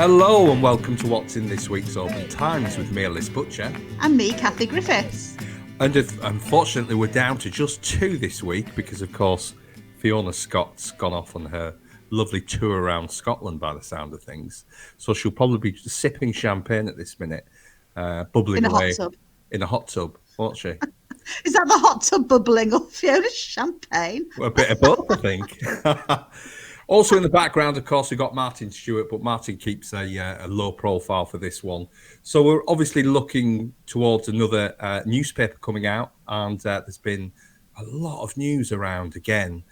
Hello and welcome to what's in this week's Oban Times with me, Ellis Butcher. And me, Kathie Griffiths. And unfortunately, we're down to just two this week because, of course, Fiona Scott's gone off on her lovely tour around Scotland by the sound of things. So she'll probably be sipping champagne at this minute, bubbling in a away hot tub. In a hot tub, won't she? Is that the hot tub bubbling or Fiona's champagne? Well, a bit of both, I think. Also in the background, of course, we've got Martin Stewart, but Martin keeps a low profile for this one. So we're obviously looking towards another newspaper coming out, and there's been a lot of news around again.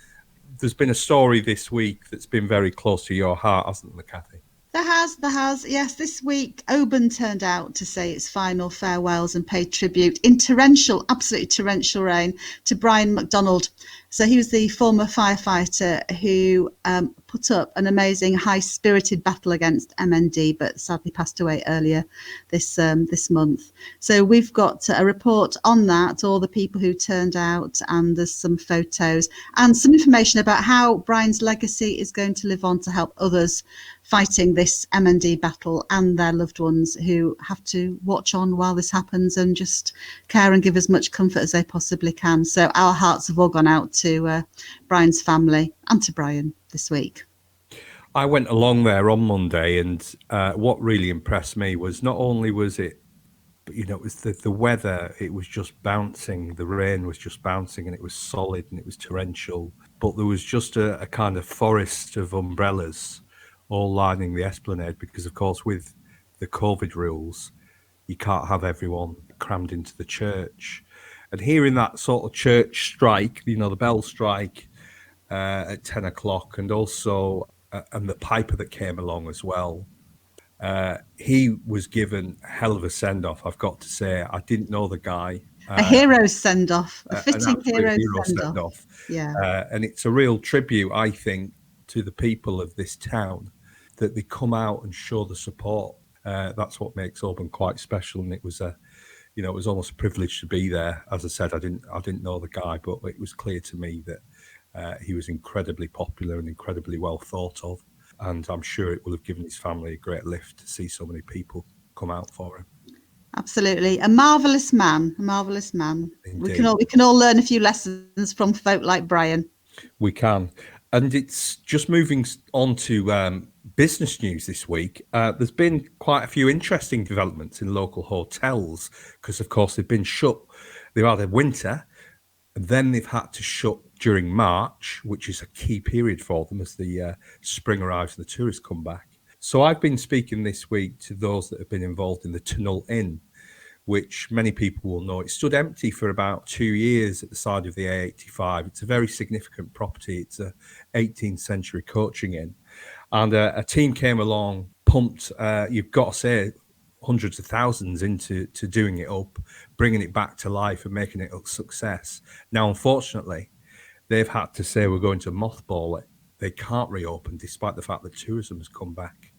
There's been a story this week that's been very close to your heart, hasn't there, Kathie? There has. Yes, this week, Oban turned out to say its final farewells and paid tribute in absolutely torrential rain to Brian MacDonald. So he was the former firefighter who put up an amazing, high-spirited battle against MND, but sadly passed away earlier this month. So we've got a report on that, all the people who turned out, and there's some photos and some information about how Brian's legacy is going to live on to help others fighting this MND battle and their loved ones who have to watch on while this happens and just care and give as much comfort as they possibly can. So our hearts have all gone out to Brian's family and to Brian this week. I went along there on Monday, and what really impressed me was not only was it, it was the weather. It was just bouncing. The rain was just bouncing, and it was solid and it was torrential. But there was just a kind of forest of umbrellas all lining the esplanade because, of course, with the COVID rules, you can't have everyone crammed into the church. And hearing that sort of church strike, the bell strike at 10 o'clock, and also and the piper that came along as well, he was given a hell of a send-off, I've got to say. I didn't know the guy. A hero's send-off, a fitting hero's send-off. Yeah. And it's a real tribute, I think, to the people of this town, that they come out and show the support. That's what makes Oban quite special, and it was it was almost a privilege to be there. As I said, I didn't know the guy, but it was clear to me that he was incredibly popular and incredibly well thought of, and I'm sure it will have given his family a great lift to see so many people come out for him. Absolutely, a marvellous man. Indeed. We can all learn a few lessons from folk like Brian. We can. And it's just moving on to business news this week. There's been quite a few interesting developments in local hotels because, of course, they've been shut. They've had a winter, and then they've had to shut during March, which is a key period for them as the spring arrives and the tourists come back. So I've been speaking this week to those that have been involved in the Tunnel Inn, which many people will know. It stood empty for about 2 years at the side of the A85. It's a very significant property. It's a 18th century coaching inn. And a team came along, pumped, you've got to say, hundreds of thousands into doing it up, bringing it back to life and making it a success. Now, unfortunately, they've had to say we're going to mothball it. They can't reopen despite the fact that tourism has come back.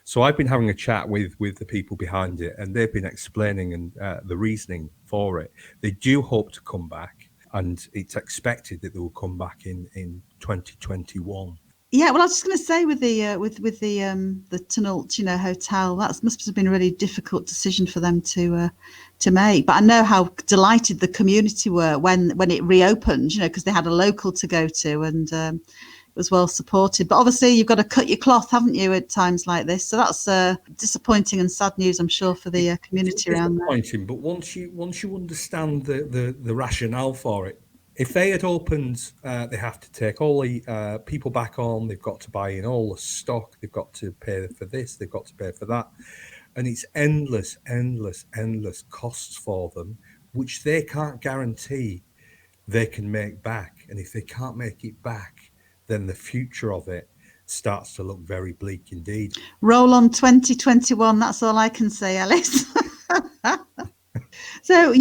So I've been having a chat with the people behind it, and they've been explaining and the reasoning for it. They do hope to come back, and it's expected that they will come back in 2021. Yeah, well, I was just going to say with the Tunnel, hotel, that must have been a really difficult decision for them to make. But I know how delighted the community were when it reopened, because they had a local to go to, and it was well supported. But obviously, you've got to cut your cloth, haven't you, at times like this? So that's disappointing and sad news, I'm sure, for the community around there. Disappointing, but once you understand the rationale for it. If they had opened, they have to take all the people back on. They've got to buy in all the stock. They've got to pay for this. They've got to pay for that. And it's endless costs for them, which they can't guarantee they can make back. And if they can't make it back, then the future of it starts to look very bleak indeed. Roll on 2021. That's all I can say, Ellis. So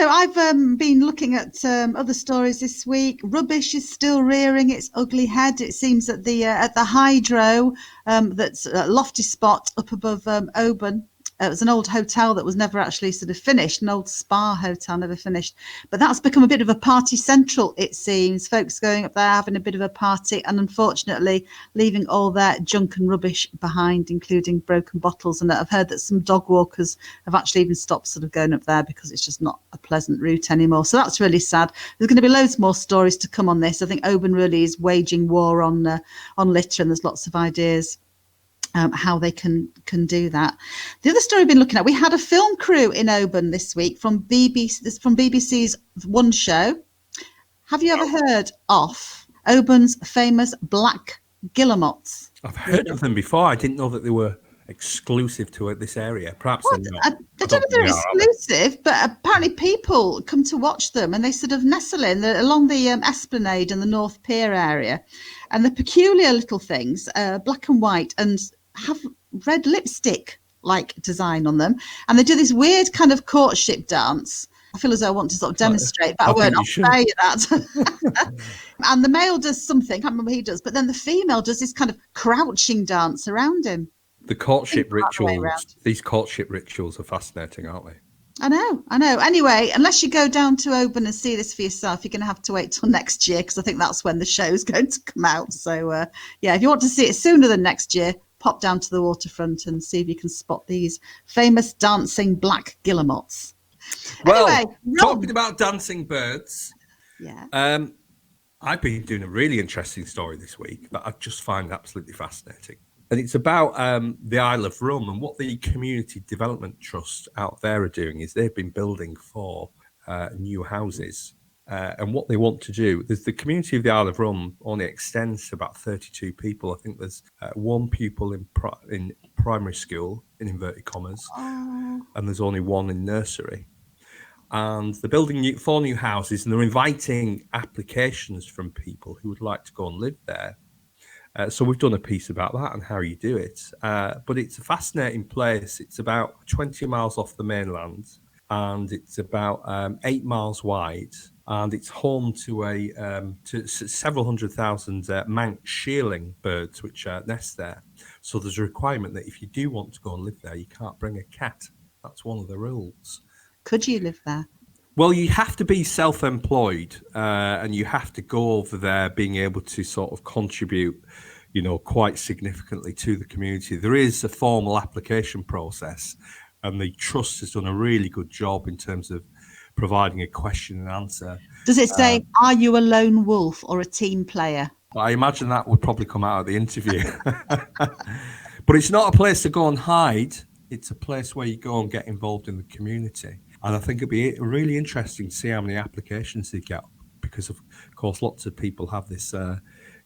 I've been looking at other stories this week. Rubbish is still rearing its ugly head. It seems that at the hydro, that's a lofty spot up above Oban, It was an old hotel that was never actually sort of finished, an old spa hotel, never finished. But that's become a bit of a party central, it seems. Folks going up there, having a bit of a party, and unfortunately leaving all their junk and rubbish behind, including broken bottles. And I've heard that some dog walkers have actually even stopped sort of going up there because it's just not a pleasant route anymore. So that's really sad. There's going to be loads more stories to come on this. I think Oban really is waging war on litter, and there's lots of ideas how they can do that. The other story we've been looking at, we had a film crew in Oban this week from BBC's One Show. Have you ever heard of Oban's famous black guillemots? I've heard of them before. I didn't know that they were exclusive to this area. Perhaps they're not. I don't know if they're exclusive, but apparently people come to watch them, and they sort of nestle in along the Esplanade and the North Pier area. And the peculiar little things, black and white, and have red lipstick like design on them, and they do this weird kind of courtship dance. I feel as though I want to sort of demonstrate, but I won't. I'll spare you that. And the male does something, I can't remember what he does, but then the female does this kind of crouching dance around him. The courtship rituals, these courtship rituals are fascinating, aren't they? I know. Anyway, unless you go down to Oban and see this for yourself, you're going to have to wait till next year, because I think that's when the show's going to come out. So, if you want to see it sooner than next year, pop down to the waterfront and see if you can spot these famous dancing black guillemots. Well, anyway, talking about dancing birds, yeah. I've been doing a really interesting story this week that I just find absolutely fascinating. And it's about the Isle of Rum, and what the Community Development Trust out there are doing is they've been building 4 new houses. And what they want to do, there's the community of the Isle of Rum only extends to about 32 people. I think there's 1 pupil in primary school, in inverted commas, and there's only 1 in nursery. And they're building 4 new houses, and they're inviting applications from people who would like to go and live there. So we've done a piece about that and how you do it. But it's a fascinating place. It's about 20 miles off the mainland, and it's about 8 miles wide. And it's home to several 100,000 Manx shearling birds, which nest there. So there's a requirement that if you do want to go and live there, you can't bring a cat. That's one of the rules. Could you live there? Well, you have to be self-employed, and you have to go over there being able to sort of contribute, quite significantly to the community. There is a formal application process, and the trust has done a really good job in terms of providing a question and answer. Does it say, are you a lone wolf or a team player? I imagine that would probably come out of the interview. But it's not a place to go and hide. It's a place where you go and get involved in the community. And I think it'd be really interesting to see how many applications they get, because of course lots of people have this sort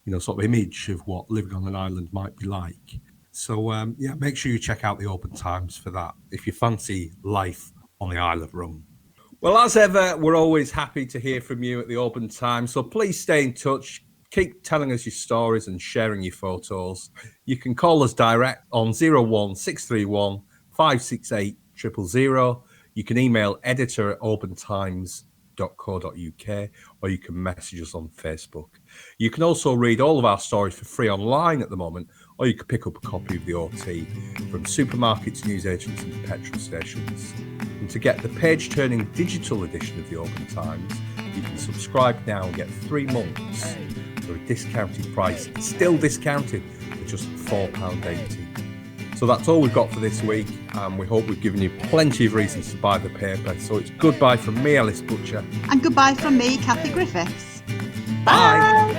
of image of what living on an island might be like. So make sure you check out the Oban Times for that if you fancy life on the Isle of Rum. Well, as ever, we're always happy to hear from you at the Oban Times, so please stay in touch. Keep telling us your stories and sharing your photos. You can call us direct on 01631 568 000. You can email editor@obantimes.co.uk, or you can message us on Facebook. You can also read all of our stories for free online at the moment, or you can pick up a copy of the OT from supermarkets, newsagents and petrol stations. And to get the page-turning digital edition of the Oban Times, you can subscribe now and get 3 months for a discounted price. It's still discounted for just £4.80. So that's all we've got for this week, and we hope we've given you plenty of reasons to buy the paper. So it's goodbye from me, Ellis Butcher. And goodbye from me, Kathie Griffiths. Bye.